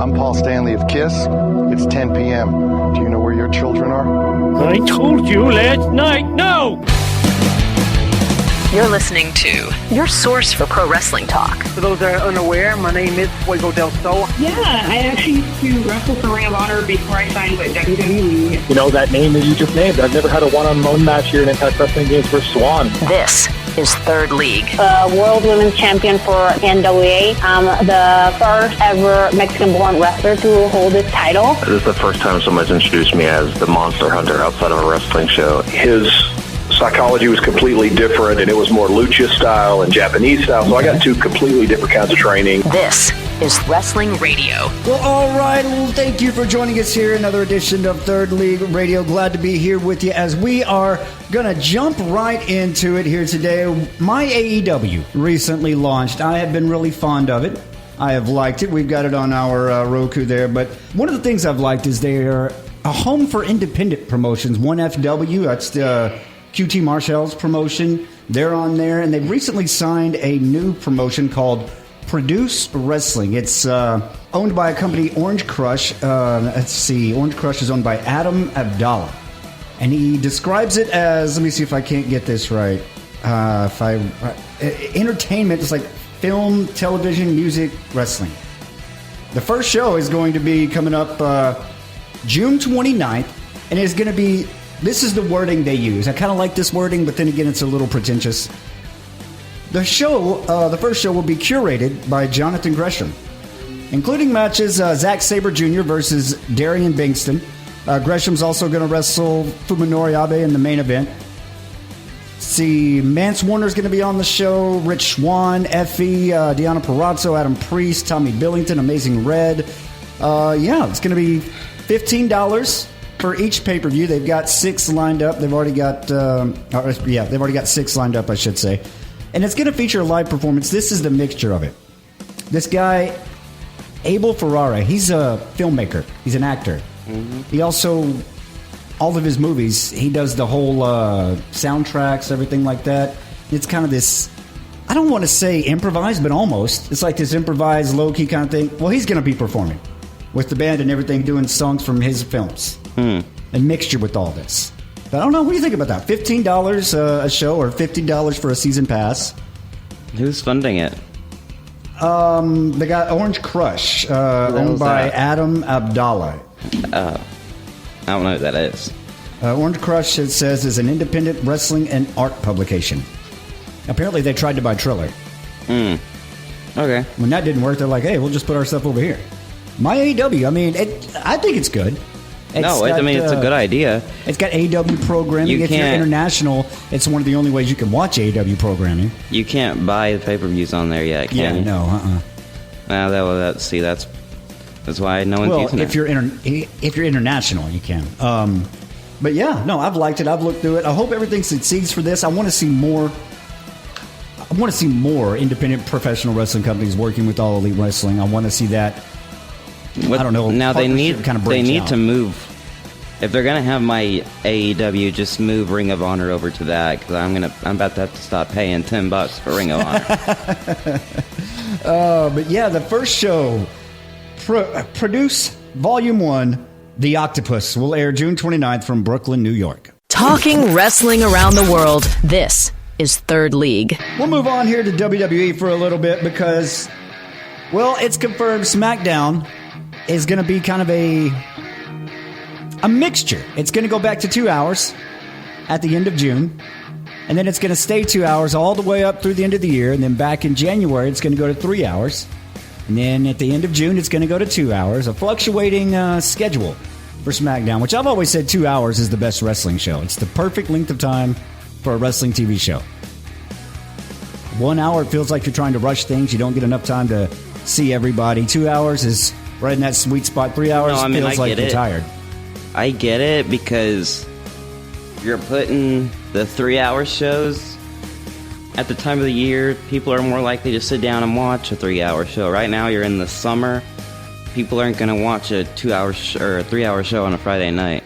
I'm Paul Stanley of KISS. It's 10 p.m. Do you know where your children are? I told you last night, no! You're listening to your source for pro wrestling talk. For those that are unaware, my name is Fuego del Sol. Yeah, I actually used to wrestle for Ring of Honor before I signed with WWE. You know, that name that you just named, I've never had a one-on-one match here in Impact Wrestling Games for Swan. This is Third League. World Women's Champion for NWA. I'm the first ever Mexican-born wrestler to hold this title. This is the first time someone's introduced me as the Monster Hunter outside of a wrestling show. His psychology was completely different, and it was more lucha style and Japanese style, so I got two completely different kinds of training. This is Wrestling Radio. Well, all right. Well, thank you for joining us here. Another edition of Third League Radio. Glad to be here with you as we are going to jump right into it here today. MyAEW recently launched. I have been really fond of it. I have liked it. We've got it on our Roku there. But one of the things I've liked is they are a home for independent promotions. 1FW, that's the QT Marshall's promotion. They're on there, and they've recently signed a new promotion called Produce Wrestling. It's owned by a company, Orange Crush. Let's see, Orange Crush is owned by Adam Abdallah, and he describes it as, let me see if I can't get this right. Entertainment is like film, television, music, wrestling. The first show is going to be coming up June 29th, and it's going to be, this is the wording they use. I kind of like this wording, but then again, it's a little pretentious. The first show will be curated by Jonathan Gresham, including matches Zack Sabre Jr. versus Darian Bingston. Gresham's also going to wrestle Fuminori Abe in the main event. See, Mance Warner's going to be on the show. Rich Swann, Effie, Deanna Purrazzo, Adam Priest, Tommy Billington, Amazing Red. It's going to be $15 for each pay-per-view. They've got 6 lined up. They've already got got 6 lined up, I should say. And it's going to feature a live performance. This is the mixture of it. This guy, Abel Ferrara, he's a filmmaker. He's an actor. Mm-hmm. He also, all of his movies, he does the whole soundtracks, everything like that. It's kind of this, I don't want to say improvised, but almost. It's like this improvised, low-key kind of thing. Well, he's going to be performing with the band and everything, doing songs from his films. A mixture with all this. But I don't know. What do you think about that? $15 a show or $50 for a season pass? Who's funding it? They got Orange Crush, owned by Adam Abdallah. I don't know who that is. Orange Crush, it says, is an independent wrestling and art publication. Apparently, they tried to buy Triller. Okay. When that didn't work, they're like, hey, we'll just put our stuff over here. MyAEW, I mean, I think it's good. It's a good idea. It's got AEW programming. If you're international, it's one of the only ways you can watch AEW programming. You can't buy the pay-per-views on there yet, can you? No, that's why no one's using it. If you're international, you can. But yeah, no, I've liked it. I've looked through it. I hope everything succeeds for this. I want to see more. I want to see more independent professional wrestling companies working with All Elite Wrestling. I want to see that. I don't know. Now they need to move. If they're gonna have my AEW, just move Ring of Honor over to that, because I'm about to have to stop paying $10 for Ring of Honor. But yeah, the first show, Produce Volume 1, The Octopus, will air June 29th from Brooklyn, New York. Talking wrestling around the world. This is Third League. We'll move on here to WWE for a little bit because, well, it's confirmed SmackDown is going to be kind of a mixture. It's going to go back to 2 hours at the end of June, and then it's going to stay 2 hours all the way up through the end of the year, and then back in January it's going to go to 3 hours, and then at the end of June it's going to go to 2 hours, a fluctuating schedule for SmackDown, which I've always said 2 hours is the best wrestling show. It's the perfect length of time for a wrestling TV show. 1 hour, it feels like you're trying to rush things. You don't get enough time to see everybody. 2 hours is right in that sweet spot. 3 hours feels like you're tired. I get it, because you're putting the 3-hour shows at the time of the year. People are more likely to sit down and watch a 3-hour show. Right now, you're in the summer. People aren't going to watch a 2-hour or a 3-hour show on a Friday night.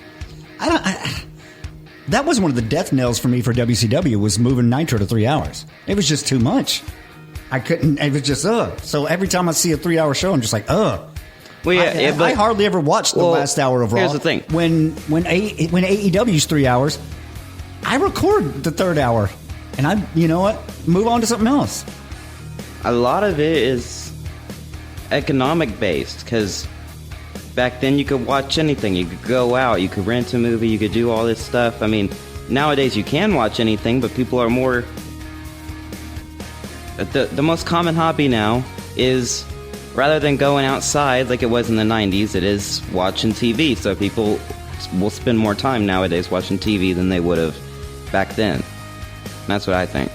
That was one of the death knells for me for WCW, was moving Nitro to 3 hours. It was just too much. I couldn't. It was just So every time I see a 3-hour show, I'm just like, Well, yeah, I hardly ever watched the last hour of Raw. Here's the thing. When AEW's 3 hours, I record the third hour. And you know what? Move on to something else. A lot of it is economic based, because back then you could watch anything. You could go out, you could rent a movie, you could do all this stuff. I mean, nowadays you can watch anything, but people are more... The most common hobby now is, rather than going outside like it was in the 90s, it is watching TV. So people will spend more time nowadays watching TV than they would have back then. That's what I think.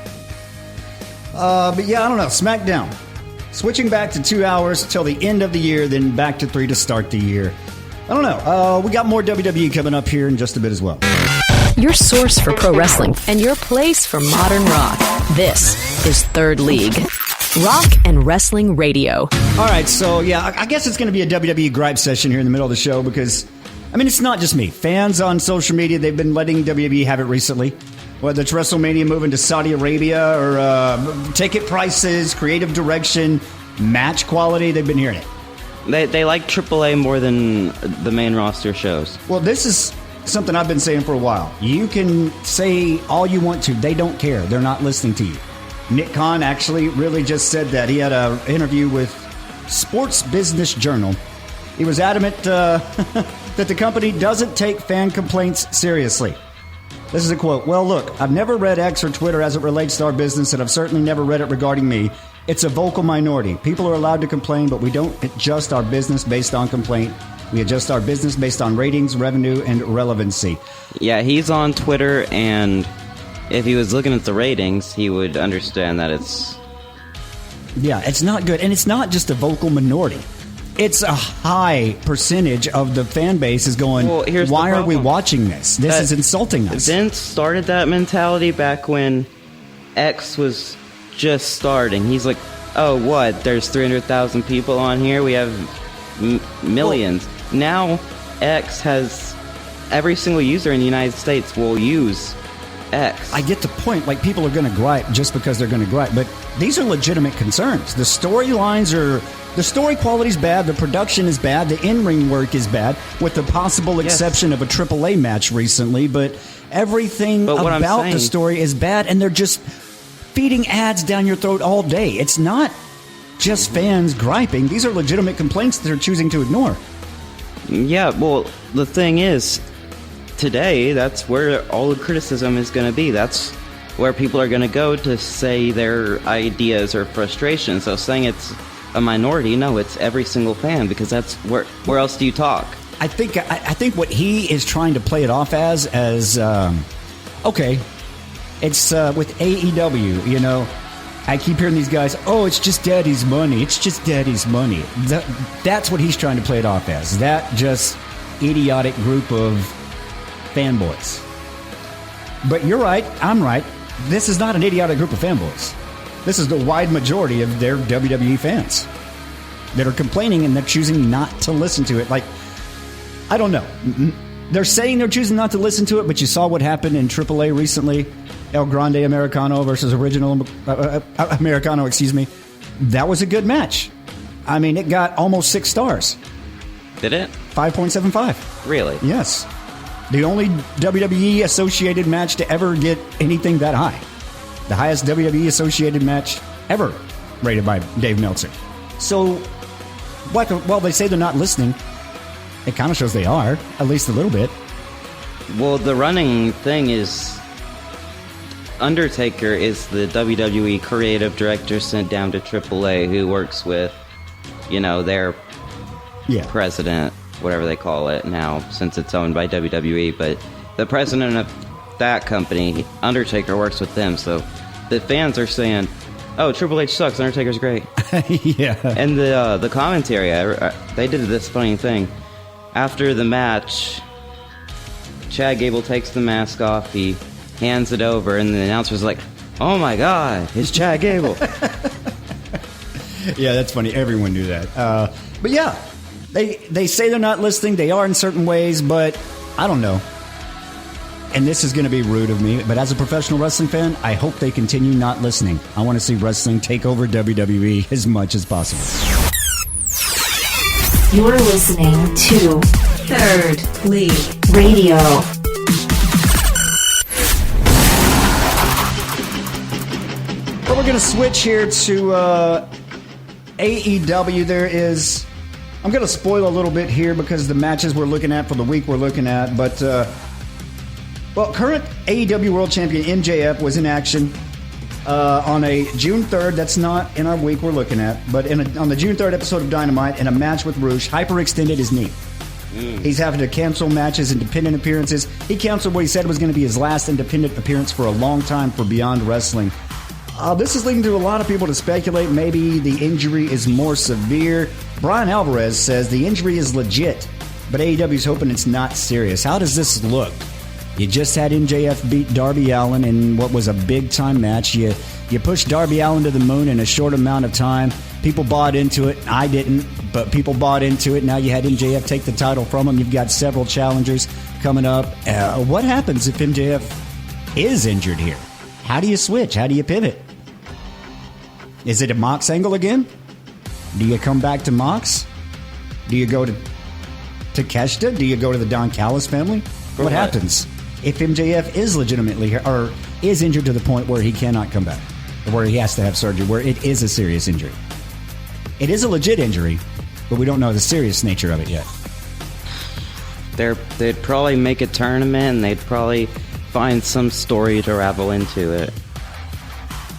But yeah, I don't know. SmackDown. Switching back to 2 hours till the end of the year, then back to 3 to start the year. I don't know. We got more WWE coming up here in just a bit as well. Your source for pro wrestling and your place for modern rock. This is Third League. Rock and Wrestling Radio. All right, so yeah, I guess it's going to be a WWE gripe session here in the middle of the show because, I mean, it's not just me. Fans on social media, they've been letting WWE have it recently. Whether it's WrestleMania moving to Saudi Arabia or ticket prices, creative direction, match quality, they've been hearing it. They like AAA more than the main roster shows. Well, this is something I've been saying for a while. You can say all you want to. They don't care. They're not listening to you. Nick Khan actually really just said that. He had an interview with Sports Business Journal. He was adamant that the company doesn't take fan complaints seriously. This is a quote. Well, look, I've never read X or Twitter as it relates to our business, and I've certainly never read it regarding me. It's a vocal minority. People are allowed to complain, but we don't adjust our business based on complaint. We adjust our business based on ratings, revenue, and relevancy. Yeah, he's on Twitter, and if he was looking at the ratings, he would understand that it's... Yeah, it's not good. And it's not just a vocal minority. It's a high percentage of the fan base is going, why are we watching this? This is insulting us. Vince started that mentality back when X was just starting. He's like, oh, what? There's 300,000 people on here? We have millions. Now, X has... Every single user in the United States will use X. I get the point. Like, people are going to gripe just because they're going to gripe. But these are legitimate concerns. The storylines are... The story quality is bad, the production is bad, the in-ring work is bad, with the possible exception of a AAA match recently, but everything about the story is bad, and they're just feeding ads down your throat all day. It's not just fans griping. These are legitimate complaints that they're choosing to ignore. Yeah, well, the thing is, today, that's where all the criticism is going to be. That's where people are going to go to say their ideas or frustrations. So saying it's a minority, no, it's every single fan, because that's where else do you talk? I think what he is trying to play it off as okay, it's with AEW, you know, I keep hearing these guys, oh, it's just daddy's money, it's just daddy's money. That's what he's trying to play it off as, that just idiotic group of fanboys. But you're right, I'm right, this is not an idiotic group of fanboys. This is the wide majority of their WWE fans that are complaining, and they're choosing not to listen to it. Like, I don't know. They're saying they're choosing not to listen to it, but you saw what happened in AAA recently. El Grande Americano versus Original Americano, excuse me. That was a good match. I mean, it got almost 6 stars. Did it? 5.75. Really? Yes. The only WWE associated match to ever get anything that high. The highest WWE associated match ever rated by Dave Meltzer. So, while they say they're not listening, it kind of shows they are, at least a little bit. Well, the running thing is Undertaker is the WWE creative director sent down to AAA, who works with, you know, their president, whatever they call it now, since it's owned by WWE. But the president of that company, Undertaker, works with them, so the fans are saying, oh, Triple H sucks, Undertaker's great. Yeah. And the commentary, they did this funny thing. After the match, Chad Gable takes the mask off, he hands it over, and the announcer's like, oh my God, it's Chad Gable. Yeah, that's funny. Everyone knew that. But yeah, they say they're not listening. They are in certain ways, but I don't know. And this is going to be rude of me, but as a professional wrestling fan, I hope they continue not listening. I want to see wrestling take over WWE as much as possible. You're listening to Third League Radio. Well, we're going to switch here to AEW. There is... I'm going to spoil a little bit here because the matches we're looking at for the week we're looking at. But, well, current AEW World Champion MJF was in action on a June 3rd. That's not in our week we're looking at. But on the June 3rd episode of Dynamite, in a match with Rush, hyperextended his knee. He's having to cancel matches, independent appearances. He canceled what he said was going to be his last independent appearance for a long time for Beyond Wrestling. This is leading to a lot of people to speculate maybe the injury is more severe. Brian Alvarez says the injury is legit, but AEW's hoping it's not serious. How does this look? You just had MJF beat Darby Allin in what was a big-time match. You pushed Darby Allin to the moon in a short amount of time. People bought into it. I didn't, but people bought into it. Now you had MJF take the title from him. You've got several challengers coming up. What happens if MJF is injured here? How do you switch? How do you pivot? Is it a Mox angle again? Do you come back to Mox? Do you go to Takeshita? Do you go to the Don Callis family? What happens if MJF is legitimately or is injured to the point where he cannot come back, or where he has to have surgery, where it is a serious injury? It is a legit injury, but we don't know the serious nature of it yet. They'd probably make a tournament, and they'd probably find some story to ravel into it.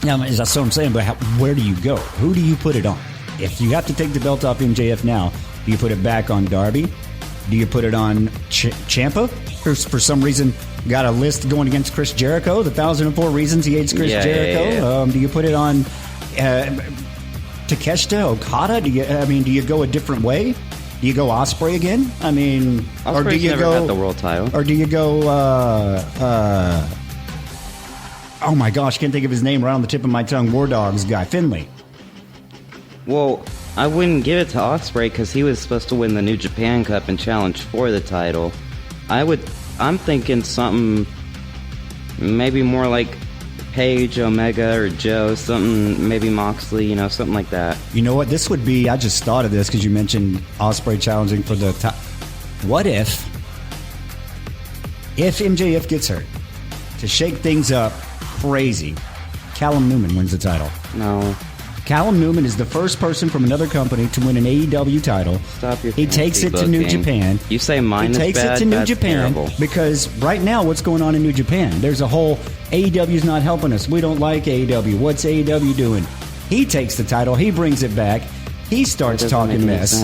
Now, that's what I'm saying, but where do you go? Who do you put it on? If you have to take the belt off MJF now, do you put it back on Darby? Do you put it on Ciampa? For some reason, got a list going against Chris Jericho, the 1,004 reasons he hates Chris Jericho. Yeah. Do you put it on Takeshita, Okada? Do you go a different way? Do you go Ospreay again? I mean, Ospreay's or do you never go had the world title? Or do you go? Oh my gosh, can't think of his name right on the tip of my tongue. War Dogs guy, Finlay. Well, I wouldn't give it to Ospreay because he was supposed to win the New Japan Cup and challenge for the title. I'm thinking something maybe more like Paige, Omega, or Joe, something, maybe Moxley, something like that. You know what? This would be, I just thought of this because you mentioned Ospreay challenging for the top. What if MJF gets hurt, to shake things up crazy, Callum Newman wins the title? No. Callum Newman is the first person from another company to win an AEW title. Stop your He takes it to New Japan. You say mine is bad? He takes it to New Japan terrible. Because right now, what's going on in New Japan? There's a whole AEW's not helping us. We don't like AEW. What's AEW doing? He takes the title. He brings it back. He starts talking mess.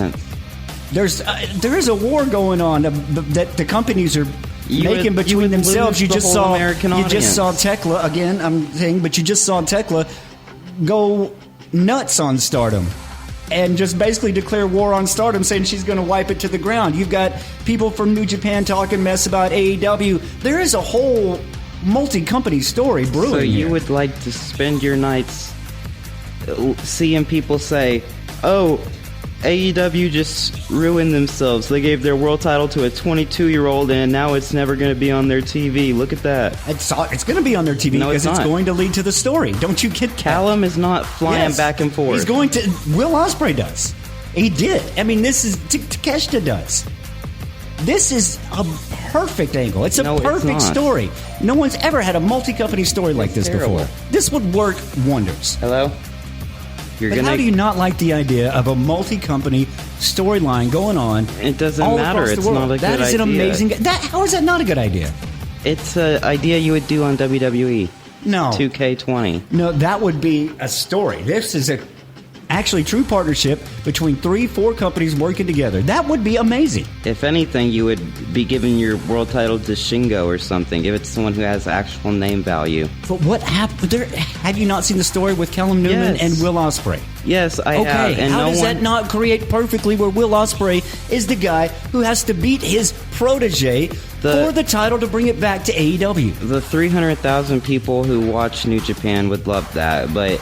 There is a war going on that the companies are making between themselves. You just saw Tekla again. I'm saying, but you just saw Tekla go nuts on Stardom and just basically declare war on Stardom, saying she's going to wipe it to the ground. You've got people from New Japan talking mess about AEW. There is a whole multi-company story brewing. So you would like to spend your nights seeing people say, "Oh, AEW just ruined themselves. They gave their world title to a 22-year-old, and now it's never going to be on their TV. Look at that." It's going to be on their TV because it's going to lead to the story. Don't you get that? Callum is not flying back and forth. He's going to. Will Ospreay does. He did. I mean, this is Takeshita does. This is a perfect angle. It's a perfect story. No one's ever had a multi-company story like this before. This would work wonders. Hello? How do you not like the idea of a multi-company storyline going on? It doesn't matter. It's not a good idea. That is an amazing... How is that not a good idea? It's an idea you would do on WWE. No. 2K20. No, that would be a story. This is a actually true partnership between 3-4 companies working together. That would be amazing. If anything, you would be giving your world title to Shingo or something. Give it to someone who has actual name value. But what happened? Have you not seen the story with Callum Newman and Will Ospreay? Yes, I have. Okay, how does that not create perfectly where Will Ospreay is the guy who has to beat his protege for the title to bring it back to AEW? The 300,000 people who watch New Japan would love that, but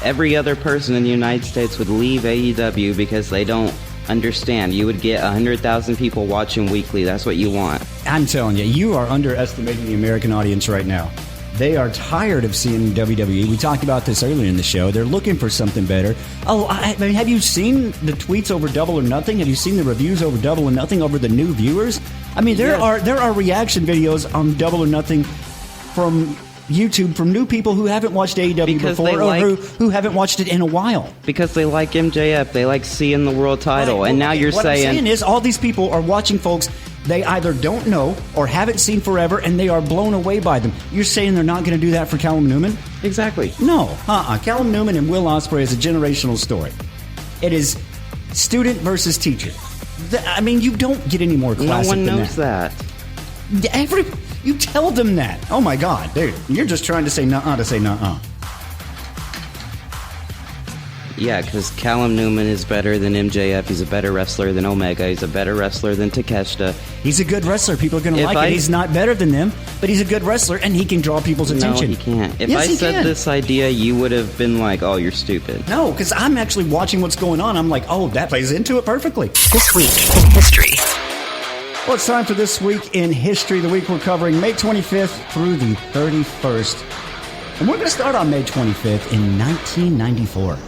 every other person in the United States would leave AEW because they don't understand. You would get 100,000 people watching weekly. That's what you want. I'm telling you, you are underestimating the American audience right now. They are tired of seeing WWE. We talked about this earlier in the show. They're looking for something better. Oh, I mean, have you seen the tweets over Double or Nothing? Have you seen the reviews over Double or Nothing over the new viewers? I mean, there are reaction videos on Double or Nothing from YouTube from new people who haven't watched AEW before or who haven't watched it in a while. Because they like MJF. They like seeing the world title. Right. And now you're what saying... What I'm saying is all these people are watching folks they either don't know or haven't seen forever, and they are blown away by them. You're saying they're not going to do that for Callum Newman? Exactly. No. Callum Newman and Will Ospreay is a generational story. It is student versus teacher. I mean, you don't get any more classic than that. No one knows that. You tell them that. Oh, my God. Dude, you're just trying to say nuh-uh to say nuh-uh. Yeah, because Callum Newman is better than MJF. He's a better wrestler than Omega. He's a better wrestler than Takeshita. He's a good wrestler. People are going to like it. He's not better than them, but he's a good wrestler, and he can draw people's attention. No, he can't. If I said this idea, you would have been like, oh, you're stupid. No, because I'm actually watching what's going on. I'm like, oh, that plays into it perfectly. This Week in History. Well, it's time for This Week in History. The week we're covering May 25th through the 31st. And we're going to start on May 25th in 1994.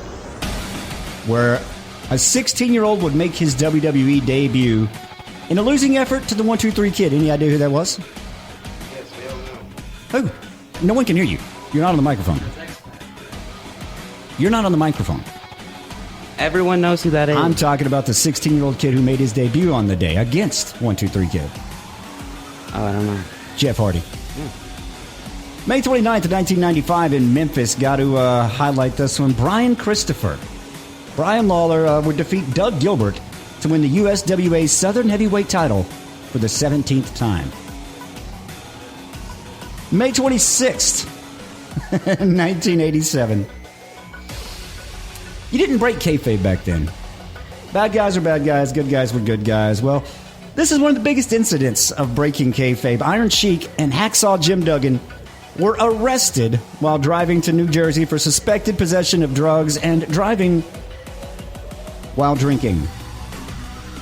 Where a 16-year-old would make his WWE debut in a losing effort to the 1-2-3 Kid. Any idea who that was? Yes, we all know. Oh, no one can hear you. You're not on the microphone. You're not on the microphone. Everyone knows who that is. I'm talking about the 16-year-old kid who made his debut on the day against 1-2-3 Kid. Oh, I don't know. Jeff Hardy. May 29th of 1995 in Memphis. Got to highlight this one. Brian Lawler would defeat Doug Gilbert to win the USWA Southern Heavyweight title for the 17th time. May 26th, 1987. You didn't break kayfabe back then. Bad guys are bad guys, good guys were good guys. Well, this is one of the biggest incidents of breaking kayfabe. Iron Sheik and Hacksaw Jim Duggan were arrested while driving to New Jersey for suspected possession of drugs and driving while drinking.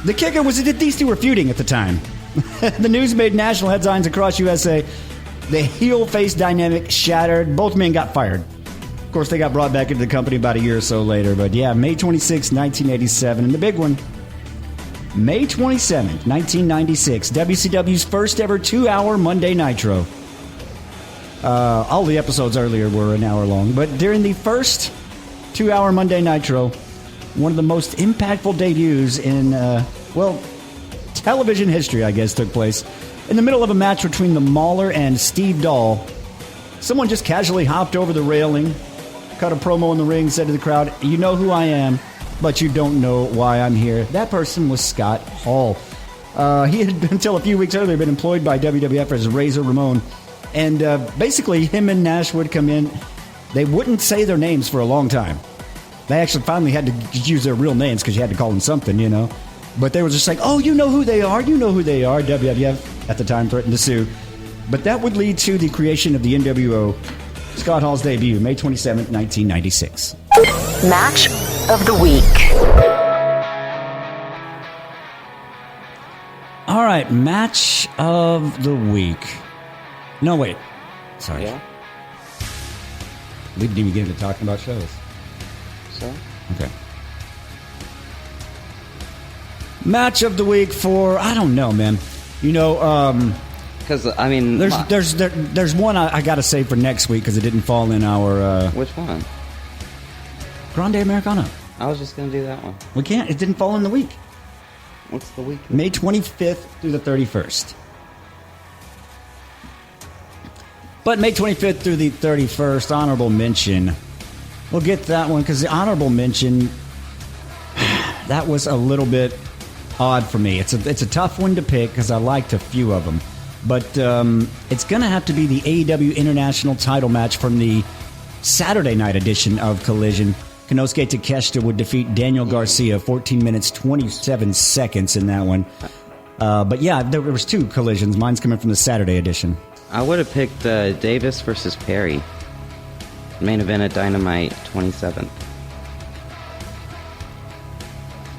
The kicker was that these two were feuding at the time. The news made national headlines across USA. The heel-face dynamic shattered. Both men got fired. Of course, they got brought back into the company about a year or so later. But yeah, May 26, 1987. And the big one, May 27th, 1996. WCW's first ever 2-hour Monday Nitro. All the episodes earlier were an hour long. But during the first 2-hour Monday Nitro, one of the most impactful debuts in, television history, I guess, took place. In the middle of a match between the Mauler and Steve Dahl, someone just casually hopped over the railing, cut a promo in the ring, said to the crowd, "You know who I am, but you don't know why I'm here." That person was Scott Hall. He had, until a few weeks earlier, been employed by WWF as Razor Ramon. And basically, him and Nash would come in. They wouldn't say their names for a long time. They actually finally had to use their real names because you had to call them something, you know. But they were just like, oh, you know who they are. You know who they are. WWF at the time threatened to sue. But that would lead to the creation of the NWO. Scott Hall's debut, May 27th, 1996. Match of the Week. All right, Match of the Week. No, wait. Sorry. Yeah? We didn't even get into talking about shows. So? Okay. Match of the Week for, I don't know, man. You know, because, I mean... There's one I got to save for next week because it didn't fall in our... Which one? Grande Americano. I was just going to do that one. We can't. It didn't fall in the week. What's the week? May 25th through the 31st. But May 25th through the 31st, honorable mention. We'll get that one because the honorable mention, that was a little bit odd for me. It's a tough one to pick because I liked a few of them. But it's going to have to be the AEW International title match from the Saturday night edition of Collision. Konosuke Takeshita would defeat Daniel Garcia, 14 minutes, 27 seconds in that one. But yeah, there was two collisions. Mine's coming from the Saturday edition. I would have picked Davis versus Perry. Main event at Dynamite 27th.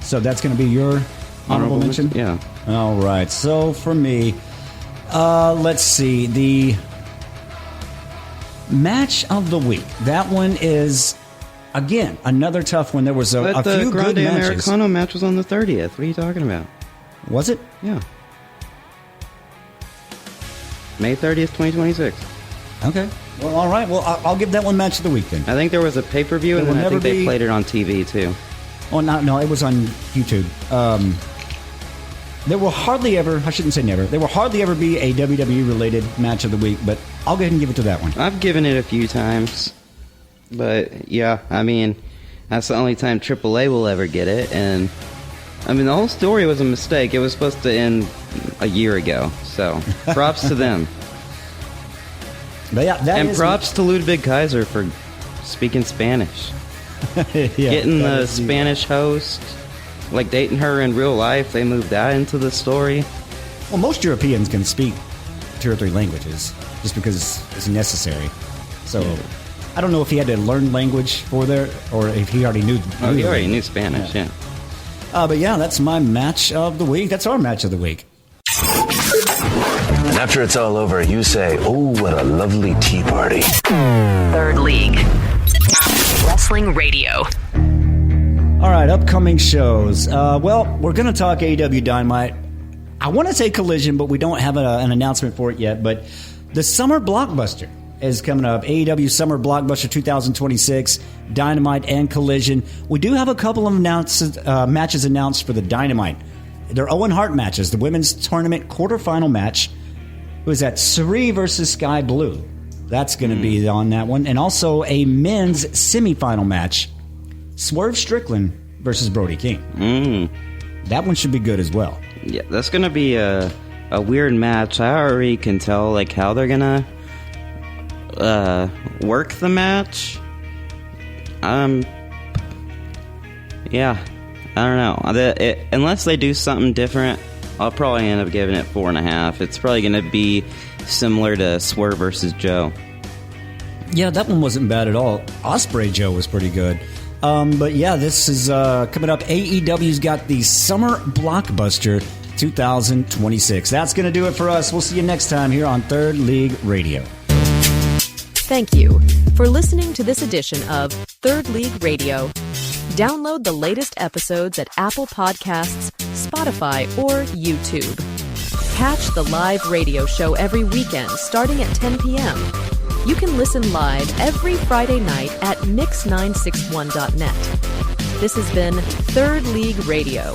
So that's going to be your honorable mention? Yeah. All right. So for me, let's see. Match of the week. That one is, again, another tough one. There was a few good matches. The Americano match was on the 30th. What are you talking about? Was it? Yeah. May 30th, 2026. Okay. Well, all right. Well, I'll give that one match of the week then. I think there was a pay-per-view, and then I think they played it on TV, too. Oh, no, it was on YouTube. There will hardly ever, I shouldn't say never, there will hardly ever be a WWE-related match of the week, but I'll go ahead and give it to that one. I've given it a few times, but yeah, I mean, that's the only time AAA will ever get it, and I mean, the whole story was a mistake. It was supposed to end a year ago, so props to them. But yeah, and props to Ludwig Kaiser for speaking Spanish. Getting the Spanish host, like dating her in real life, they moved that into the story. Well, most Europeans can speak 2 or 3 languages just because it's necessary. So I don't know if he had to learn language for there or if he already knew. Oh, he already knew Spanish, yeah. But yeah, that's my match of the week. That's our match of the week. And after it's all over, you say, "Oh, what a lovely tea party." Third League. Wrestling Radio. All right, upcoming shows. Well, we're going to talk AEW Dynamite. I want to say Collision, but we don't have an announcement for it yet. But the Summer Blockbuster is coming up. AEW Summer Blockbuster 2026, Dynamite and Collision. We do have a couple of matches announced for the Dynamite. They're Owen Hart matches. The women's tournament quarterfinal match was at Suri versus Sky Blue. That's going to be on that one. And also a men's semifinal match, Swerve Strickland versus Brody King. That one should be good as well. Yeah, that's going to be a weird match. I already can tell like how they're going to work the match. Yeah, I don't know. Unless they do something different, I'll probably end up giving it 4.5. It's probably going to be similar to Swerve versus Joe. Yeah, that one wasn't bad at all. Ospreay Joe was pretty good. But yeah, this is coming up. AEW's got the Summer Blockbuster 2026. That's going to do it for us. We'll see you next time here on Third League Radio. Thank you for listening to this edition of Third League Radio. Download the latest episodes at Apple Podcasts, Spotify, or YouTube. Catch the live radio show every weekend starting at 10 p.m. You can listen live every Friday night at mix961.net. This has been Third League Radio.